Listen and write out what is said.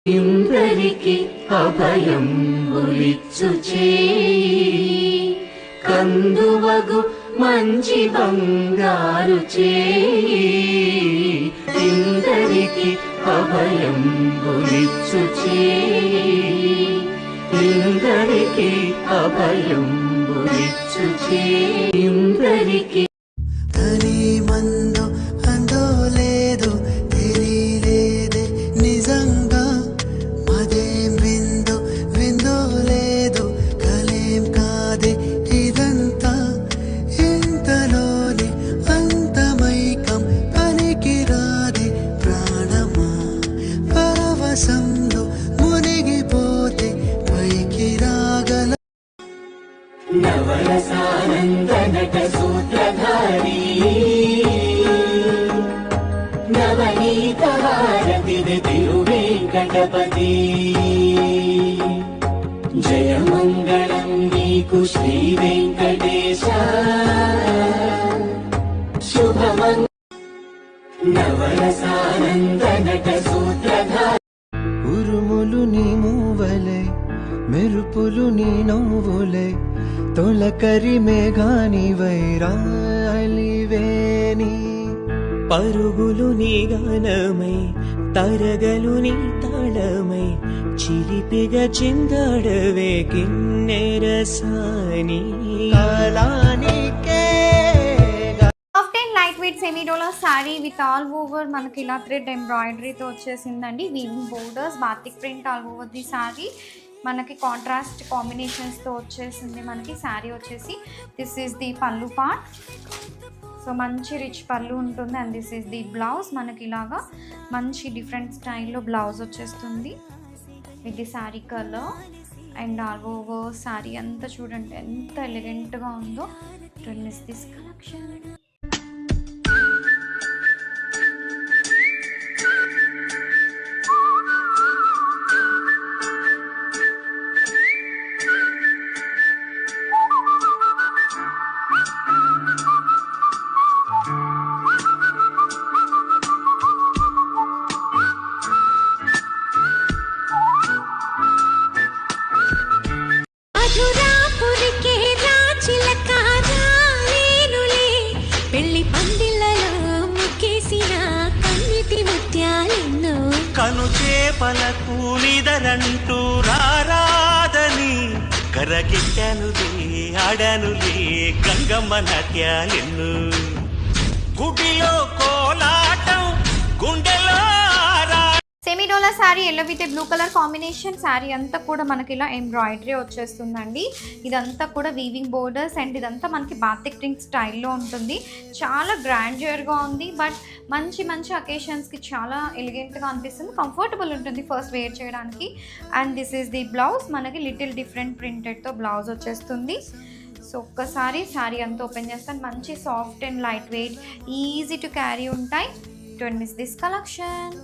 ఇందరికి అభయం ఉలిచ్చు చేయి కందువగు మంచి బంగారు చేయి ఇందరికి అభయం ఉలిచ్చు చేయి ఇందరికి అభయం ఉలిచ్చు చేయి ఇందరికి తని మందో అందో లేదో తెలియలేదే నిజంగా మదేం విందో విందో లేదో కలేం కాదే ఇదంతా ఇంతలోనే అంతమైకం పనికి రాదే ప్రాణమా పరవశంలో మునిగిపోతే పైకి రాగల నవరసానంద నట సూత్రధారీ నవనీత హారతిది తిరువేంకటపతి జయమంగళం నీకు శ్రీ వెంకటేశ శుభమంగళం నవరసానంద నట సూత్రధారీ ఉరుములు నీ మూవలే మెరుపులు నీ నవ్వులే తొలకరి మేఘాని వైరాలివేని పరుగులు నీ గానమై తరగలు నీ తాళమై చిలిపిగా చిందడవే కిన్నెరసాని కాలానికే soft and light weight semi డోలా సారీ విత్ ఆల్ ఓవర్ మనకి ఇలా థ్రెడ్ ఎంబ్రాయిడరీతో వచ్చేసిందండి. Weaving borders batik print all over the sari మనకి కాంట్రాస్ట్ కాంబినేషన్స్తో వచ్చేసింది. మనకి శారీ వచ్చేసి this is the pallu part. So మంచి రిచ్ పళ్ళు ఉంటుంది and this is the blouse. మనకి ఇలాగా మంచి డిఫరెంట్ స్టైల్లో బ్లౌజ్ వచ్చేస్తుంది with the sari colour and all over sari అంతా చూడండి ఎంత ఎలిగెంట్గా ఉందో. Don't miss this collection. కను చేపలకు నిదరంటూ రారాదని కరగిట్టనులే ఆడనులే గంగమ్మ నాట్యాలెన్ను గుడిలో కోలాటం గుండెలో semi dola sari yellow with blue colour combination. Sari అంతా కూడా మనకి ఇలా ఎంబ్రాయిడరీ వచ్చేస్తుందండి. ఇదంతా కూడా వీవింగ్ బోర్డర్స్ అండ్ ఇదంతా మనకి బాతిక్ ప్రింట్ స్టైల్లో ఉంటుంది. చాలా గ్రాండ్యూర్గా ఉంది బట్ మంచి మంచి అకేషన్స్కి చాలా ఎలిగెంట్గా అనిపిస్తుంది. కంఫర్టబుల్ ఉంటుంది ఫస్ట్ వేర్ చేయడానికి. And this is the blouse. మనకి లిటిల్ డిఫరెంట్ ప్రింటెడ్తో బ్లౌజ్ వచ్చేస్తుంది. సో ఒక్కసారి శారీ అంతా ఓపెన్ చేస్తాను. మంచి soft and light weight easy to carry ఉంటాయి. Don't miss this collection.